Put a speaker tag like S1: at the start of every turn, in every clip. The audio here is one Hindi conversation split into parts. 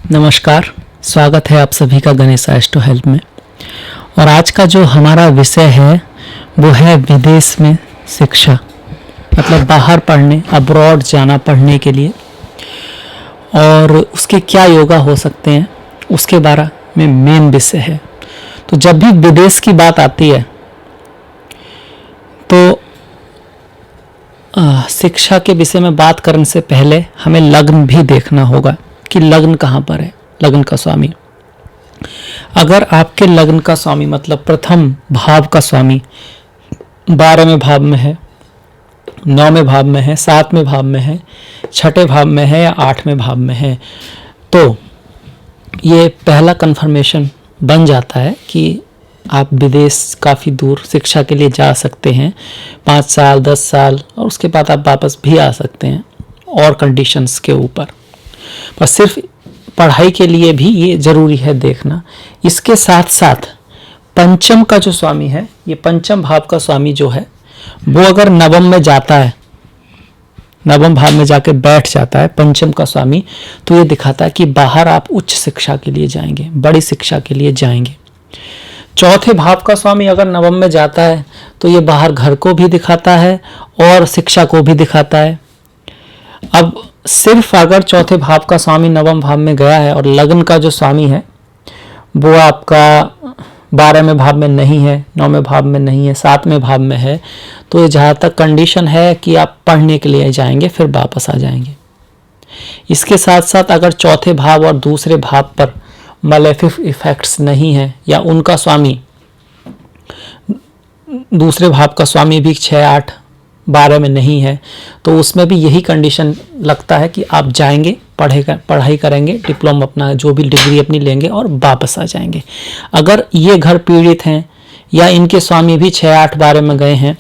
S1: नमस्कार, स्वागत है आप सभी का गणेश एस्ट्रो हेल्प में। और आज का जो हमारा विषय है वो है विदेश में शिक्षा, मतलब बाहर पढ़ने, अब्रॉड जाना पढ़ने के लिए, और उसके क्या योगा हो सकते हैं उसके बारे में मेन विषय है। तो जब भी विदेश की बात आती है तो शिक्षा के विषय में बात करने से पहले हमें लग्न भी देखना होगा कि लग्न कहाँ पर है, लग्न का स्वामी। अगर आपके लग्न का स्वामी मतलब प्रथम भाव का स्वामी 12वें भाव में है, 9वें भाव में है, 7वें भाव में है, 6ठे भाव में है या 8वें भाव में है, तो ये पहला कन्फर्मेशन बन जाता है कि आप विदेश काफ़ी दूर शिक्षा के लिए जा सकते हैं, 5 साल 10 साल, और उसके बाद आप वापस भी आ सकते हैं और कंडीशंस के ऊपर। पर सिर्फ पढ़ाई के लिए भी ये ज़रूरी है देखना। इसके साथ साथ पंचम का जो स्वामी है, ये पंचम भाव का स्वामी जो है वो अगर नवम में जाता है, नवम भाव में जाके बैठ जाता है पंचम का स्वामी, तो ये दिखाता है कि बाहर आप उच्च शिक्षा के लिए जाएंगे, बड़ी शिक्षा के लिए जाएंगे। चौथे भाव का स्वामी अगर नवम में जाता है तो ये बाहर घर को भी दिखाता है और शिक्षा को भी दिखाता है। अब सिर्फ अगर चौथे भाव का स्वामी नवम भाव में गया है और लग्न का जो स्वामी है वो आपका 12वें भाव में नहीं है, 9वें भाव में नहीं है, 7वें भाव में है, तो ये जहाँ तक कंडीशन है कि आप पढ़ने के लिए जाएंगे फिर वापस आ जाएंगे। इसके साथ साथ अगर चौथे भाव और दूसरे भाव पर मलेफिक इफेक्ट्स नहीं है या उनका स्वामी, दूसरे भाव का स्वामी भी 6, 8, 12 में नहीं है, तो उसमें भी यही कंडीशन लगता है कि आप जाएंगे, पढ़ाई करेंगे, डिप्लोमा अपना जो भी डिग्री अपनी लेंगे और वापस आ जाएंगे। अगर ये घर पीड़ित हैं या इनके स्वामी भी 6, 8, 12 में गए हैं,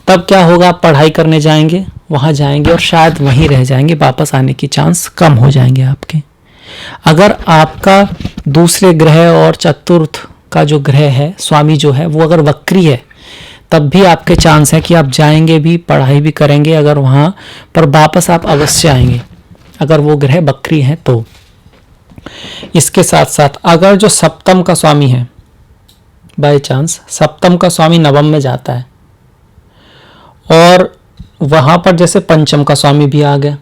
S1: तब क्या होगा, आप पढ़ाई करने जाएंगे, वहाँ जाएंगे और शायद वहीं रह जाएंगे, वापस आने की चांस कम हो जाएंगे आपके। अगर आपका दूसरे ग्रह और चतुर्थ का जो ग्रह है स्वामी जो है वो अगर वक्री है, तब भी आपके चांस है कि आप जाएंगे भी, पढ़ाई भी करेंगे, अगर वहाँ पर वापस आप अवश्य आएंगे अगर वो ग्रह वक्री है तो। इसके साथ साथ अगर जो सप्तम का स्वामी है, बाय चांस सप्तम का स्वामी नवम में जाता है और वहाँ पर जैसे पंचम का स्वामी भी आ गया,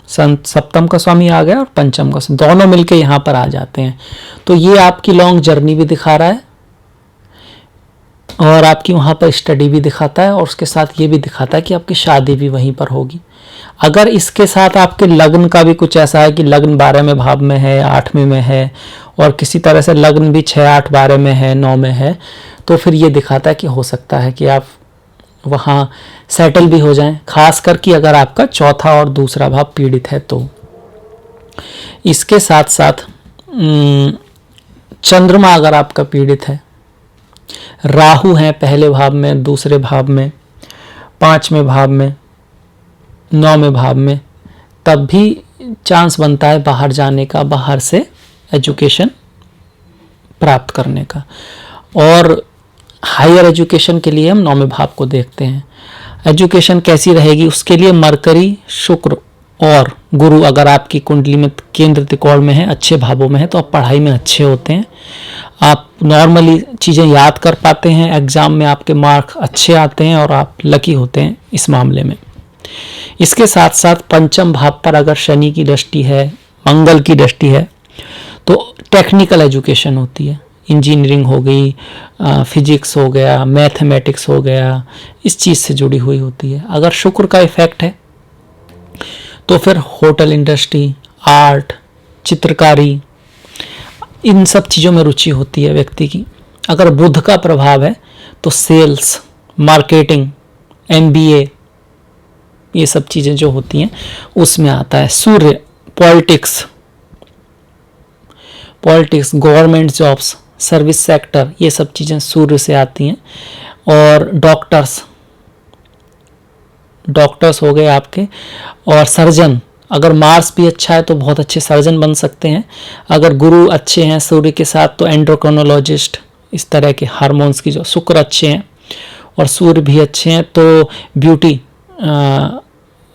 S1: सप्तम का स्वामी आ गया और पंचम का स्वामी दोनों मिलके यहाँ पर आ जाते हैं, तो ये आपकी लॉन्ग जर्नी भी दिखा रहा है और आपकी वहाँ पर स्टडी भी दिखाता है और उसके साथ ये भी दिखाता है कि आपकी शादी भी वहीं पर होगी। अगर इसके साथ आपके लग्न का भी कुछ ऐसा है कि लग्न 12वें भाव में है, 8वें में है और किसी तरह से लग्न भी 6, 8, 12 में है, 9 में है, तो फिर ये दिखाता है कि हो सकता है कि आप वहाँ सेटल भी हो जाएं, खास कर कि अगर आपका चौथा और दूसरा भाव पीड़ित है तो। इसके साथ साथ चंद्रमा अगर आपका पीड़ित है, राहु है पहले भाव में, दूसरे भाव में, 5वें भाव में, 9वें भाव में, तब भी चांस बनता है बाहर जाने का, बाहर से एजुकेशन प्राप्त करने का। और हायर एजुकेशन के लिए हम 9वें भाव को देखते हैं। एजुकेशन कैसी रहेगी उसके लिए मरकरी, शुक्र और गुरु अगर आपकी कुंडली में केंद्र त्रिकोण में है, अच्छे भावों में है, तो आप पढ़ाई में अच्छे होते हैं, आप नॉर्मली चीज़ें याद कर पाते हैं, एग्ज़ाम में आपके मार्क अच्छे आते हैं और आप लकी होते हैं इस मामले में। इसके साथ साथ पंचम भाव पर अगर शनि की दृष्टि है, मंगल की दृष्टि है, तो टेक्निकल एजुकेशन होती है, इंजीनियरिंग हो गई, फिजिक्स हो गया, मैथमेटिक्स हो गया, इस चीज़ से जुड़ी हुई होती है। अगर शुक्र का इफेक्ट है तो फिर होटल इंडस्ट्री, आर्ट, चित्रकारी, इन सब चीज़ों में रुचि होती है व्यक्ति की। अगर बुध का प्रभाव है तो सेल्स, मार्केटिंग, MBA, ये सब चीज़ें जो होती हैं उसमें आता है। सूर्य politics, government jobs, service sector, ये सब चीज़ें सूर्य से आती हैं। और डॉक्टर्स हो गए आपके, और सर्जन, अगर मार्स भी अच्छा है तो बहुत अच्छे सर्जन बन सकते हैं। अगर गुरु अच्छे हैं सूर्य के साथ तो एंड्रोक्रोनोलॉजिस्ट, इस तरह के हार्मोन्स की जो, शुक्र अच्छे हैं और सूर्य भी अच्छे हैं तो ब्यूटी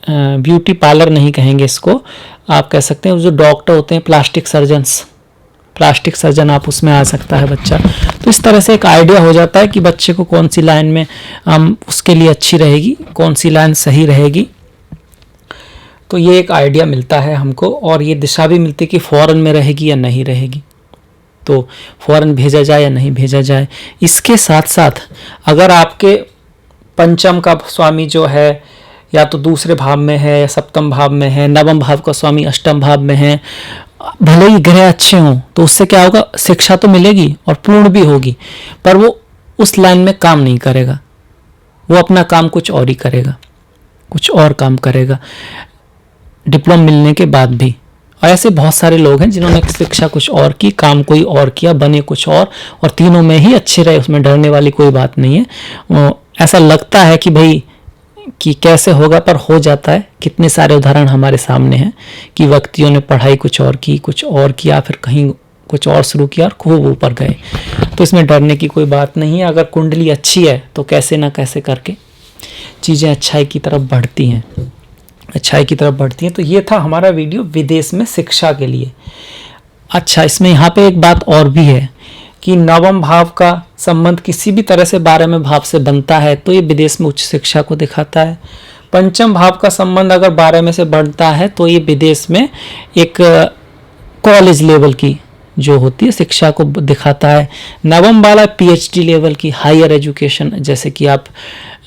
S1: ब्यूटी पार्लर नहीं कहेंगे इसको, आप कह सकते हैं जो डॉक्टर होते हैं, प्लास्टिक सर्जन आप उसमें आ सकता है बच्चा। तो इस तरह से एक आइडिया हो जाता है कि बच्चे को कौन सी लाइन में उसके लिए अच्छी रहेगी, कौन सी लाइन सही रहेगी। तो ये एक आइडिया मिलता है हमको, और ये दिशा भी मिलती है कि फॉरेन में रहेगी या नहीं रहेगी, तो फॉरेन भेजा जाए या नहीं भेजा जाए। इसके साथ साथ अगर आपके पंचम का स्वामी जो है या तो दूसरे भाव में है या सप्तम भाव में है, नवम भाव का स्वामी अष्टम भाव में है, भले ही ग्रह अच्छे हों, तो उससे क्या होगा, शिक्षा तो मिलेगी और पूर्ण भी होगी, पर वो उस लाइन में काम नहीं करेगा, वो अपना काम कुछ और ही करेगा, कुछ और काम करेगा डिप्लोमा मिलने के बाद भी। और ऐसे बहुत सारे लोग हैं जिन्होंने शिक्षा कुछ और की, काम कोई और किया, बने कुछ और तीनों में ही अच्छे रहे, उसमें डरने वाली कोई बात नहीं है। ऐसा लगता है कि भाई कि कैसे होगा, पर हो जाता है। कितने सारे उदाहरण हमारे सामने हैं कि व्यक्तियों ने पढ़ाई कुछ और की, कुछ और किया, फिर कहीं कुछ और शुरू किया और खूब ऊपर गए। तो इसमें डरने की कोई बात नहीं है। अगर कुंडली अच्छी है तो कैसे ना कैसे करके चीज़ें अच्छाई की तरफ बढ़ती हैं, अच्छाई की तरफ बढ़ती हैं। तो ये था हमारा वीडियो विदेश में शिक्षा के लिए। अच्छा, इसमें यहाँ पे एक बात और भी है कि नवम भाव का संबंध किसी भी तरह से 12वें भाव से बनता है तो ये विदेश में उच्च शिक्षा को दिखाता है। पंचम भाव का संबंध अगर 12वें से बढ़ता है तो ये विदेश में एक कॉलेज लेवल की जो होती है शिक्षा को दिखाता है। नवम वाला पीएचडी लेवल की हायर एजुकेशन, जैसे कि आप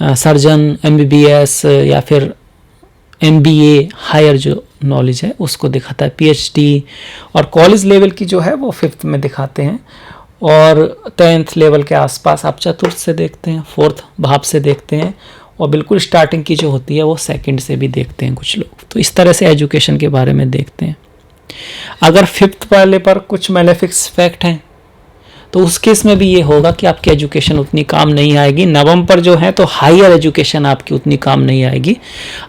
S1: सर्जन, एमबीबीएस या फिर एमबीए, हायर जो नॉलेज है उसको दिखाता है पीएचडी। और कॉलेज लेवल की जो है वो 5th में दिखाते हैं, और 10th लेवल के आसपास आप चतुर्थ से देखते हैं, 4th भाव से देखते हैं, और बिल्कुल स्टार्टिंग की जो होती है वो 2nd से भी देखते हैं कुछ लोग। तो इस तरह से एजुकेशन के बारे में देखते हैं। अगर 5th वाले पर कुछ मैलेफिक्स इफेक्ट हैं तो उस केस में भी ये होगा कि आपकी एजुकेशन उतनी काम नहीं आएगी। नवम पर जो है तो हायर एजुकेशन आपकी उतनी काम नहीं आएगी।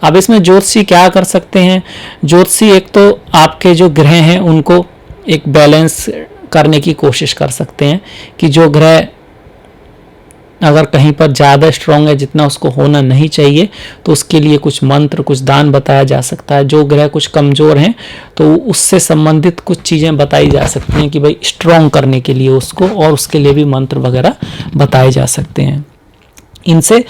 S1: अब इसमें ज्योतिषी क्या कर सकते हैं? ज्योतिषी एक तो आपके जो ग्रह हैं उनको एक बैलेंस करने की कोशिश कर सकते हैं कि जो ग्रह अगर कहीं पर ज़्यादा स्ट्रांग है, जितना उसको होना नहीं चाहिए, तो उसके लिए कुछ मंत्र, कुछ दान बताया जा सकता है। जो ग्रह कुछ कमज़ोर हैं तो उससे संबंधित कुछ चीज़ें बताई जा सकती हैं कि भाई स्ट्रांग करने के लिए उसको, और उसके लिए भी मंत्र वगैरह बताए जा सकते हैं। इनसे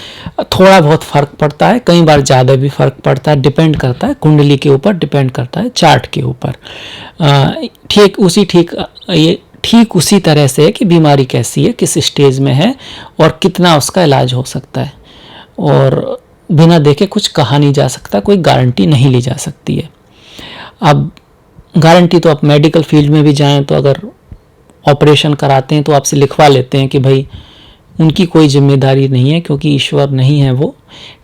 S1: थोड़ा बहुत फ़र्क पड़ता है, कई बार ज़्यादा भी फ़र्क पड़ता है, डिपेंड करता है कुंडली के ऊपर, डिपेंड करता है चार्ट के ऊपर। ठीक उसी तरह से कि बीमारी कैसी है, किस स्टेज में है और कितना उसका इलाज हो सकता है, और बिना देखे कुछ कहा नहीं जा सकता, कोई गारंटी नहीं ली जा सकती है। अब गारंटी तो आप मेडिकल फील्ड में भी जाएं तो अगर ऑपरेशन कराते हैं तो आपसे लिखवा लेते हैं कि भाई उनकी कोई जिम्मेदारी नहीं है क्योंकि ईश्वर नहीं है वो।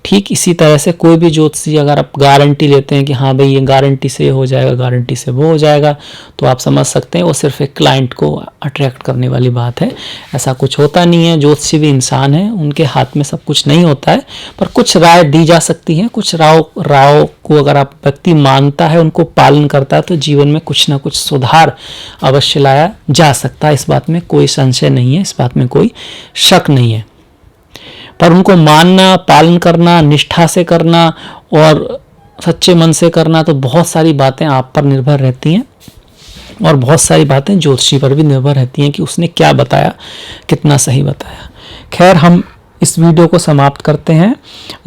S1: ठीक इसी तरह से कोई भी ज्योतिषी अगर आप गारंटी लेते हैं कि हाँ भाई ये गारंटी से हो जाएगा, गारंटी से वो हो जाएगा, तो आप समझ सकते हैं वो सिर्फ एक क्लाइंट को अट्रैक्ट करने वाली बात है। ऐसा कुछ होता नहीं है। ज्योतिषी भी इंसान है, उनके हाथ में सब कुछ नहीं होता है, पर कुछ राय दी जा सकती है। कुछ राव को अगर आप व्यक्ति मानता है, उनको पालन करता है, तो जीवन में कुछ ना कुछ सुधार अवश्य लाया जा सकता है। इस बात में कोई संशय नहीं है, इस बात में कोई शक नहीं है। पर उनको मानना, पालन करना, निष्ठा से करना और सच्चे मन से करना, तो बहुत सारी बातें आप पर निर्भर रहती हैं, और बहुत सारी बातें ज्योतिषी पर भी निर्भर रहती हैं कि उसने क्या बताया, कितना सही बताया। खैर, हम इस वीडियो को समाप्त करते हैं।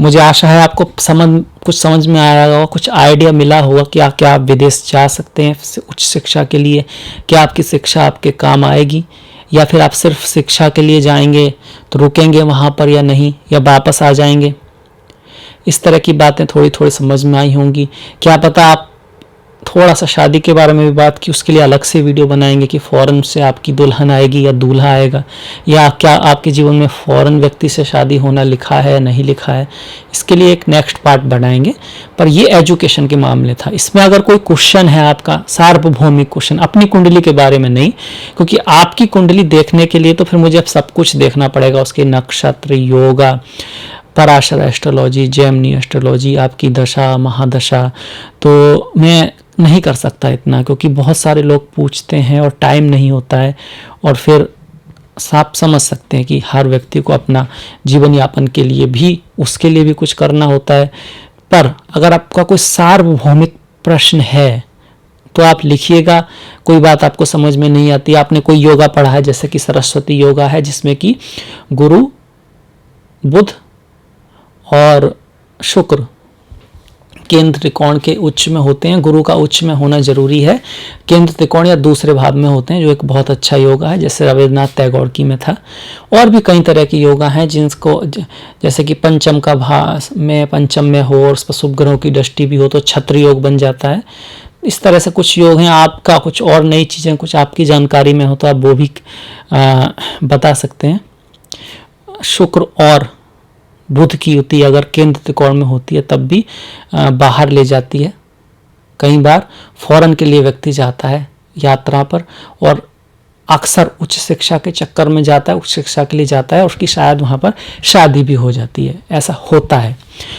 S1: मुझे आशा है आपको कुछ समझ में आया होगा, कुछ आइडिया मिला होगा कि क्या आप विदेश जा सकते हैं उच्च शिक्षा के लिए, क्या आपकी शिक्षा आपके काम आएगी, या फिर आप सिर्फ शिक्षा के लिए जाएंगे तो रुकेंगे वहाँ पर या नहीं, या वापस आ जाएंगे। इस तरह की बातें थोड़ी थोड़ी समझ में आई होंगी। क्या पता आप थोड़ा सा शादी के बारे में भी बात की, उसके लिए अलग से वीडियो बनाएंगे कि फॉरेन से आपकी दुल्हन आएगी या दूल्हा आएगा, या क्या आपके जीवन में फॉरेन व्यक्ति से शादी होना लिखा है नहीं लिखा है। इसके लिए एक नेक्स्ट पार्ट बनाएंगे। पर ये एजुकेशन के मामले था। इसमें अगर कोई क्वेश्चन है आपका, सार्वभौमिक क्वेश्चन, अपनी कुंडली के बारे में नहीं, क्योंकि आपकी कुंडली देखने के लिए तो फिर मुझे अब सब कुछ देखना पड़ेगा, उसके नक्षत्र, yoga, Parashar astrology, Gemini astrology, आपकी दशा महादशा, तो मैं नहीं कर सकता इतना, क्योंकि बहुत सारे लोग पूछते हैं और टाइम नहीं होता है। और फिर आप समझ सकते हैं कि हर व्यक्ति को अपना जीवन यापन के लिए भी, उसके लिए भी कुछ करना होता है। पर अगर आपका कोई सार्वभौमिक प्रश्न है तो आप लिखिएगा। कोई बात आपको समझ में नहीं आती, आपने कोई योगा पढ़ा है जैसे कि सरस्वती योगा है जिसमें कि गुरु, बुध और शुक्र केंद्र त्रिकोण के उच्च में होते हैं। गुरु का उच्च में होना जरूरी है, केंद्र त्रिकोण या दूसरे भाव में होते हैं, जो एक बहुत अच्छा योगा है जैसे रविन्द्रनाथ टैगोर की में था। और भी कई तरह के योगा हैं जिनको जैसे कि पंचम का भाव में पंचम में हो और उस पर शुभ ग्रहों की दृष्टि भी हो तो छत्र योग बन जाता है। इस तरह से कुछ योग हैं। आपका कुछ और नई चीज़ें कुछ आपकी जानकारी में हो तो आप वो भी बता सकते हैं। शुक्र और बुध की युति अगर केंद्र त्रिकोण में होती है तब भी बाहर ले जाती है। कई बार फॉरेन के लिए व्यक्ति जाता है यात्रा पर और अक्सर उच्च शिक्षा के चक्कर में जाता है, उच्च शिक्षा के लिए जाता है और उसकी शायद वहाँ पर शादी भी हो जाती है, ऐसा होता है।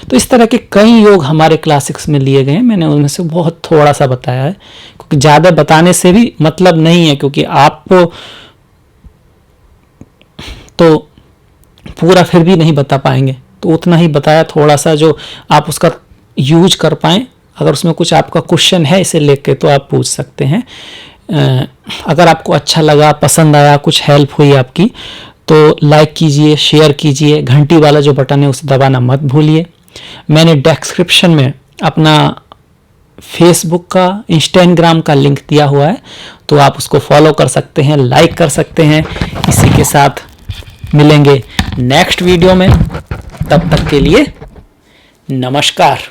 S1: तो इस तरह के कई योग हमारे क्लासिक्स में लिए गए हैं। मैंने उनमें से बहुत थोड़ा सा बताया है क्योंकि ज़्यादा बताने से भी मतलब नहीं है, क्योंकि आपको तो पूरा फिर भी नहीं बता पाएंगे, तो उतना ही बताया थोड़ा सा जो आप उसका यूज कर पाएँ। अगर उसमें कुछ आपका क्वेश्चन है इसे लेके तो आप पूछ सकते हैं। अगर आपको अच्छा लगा, पसंद आया, कुछ हेल्प हुई आपकी तो लाइक कीजिए, शेयर कीजिए, घंटी वाला जो बटन है उसे दबाना मत भूलिए। मैंने डिस्क्रिप्शन में अपना फेसबुक का, इंस्टाग्राम का लिंक दिया हुआ है, तो आप उसको फॉलो कर सकते हैं, लाइक कर सकते हैं। इसी के साथ मिलेंगे नेक्स्ट वीडियो में, तब तक के लिए नमस्कार।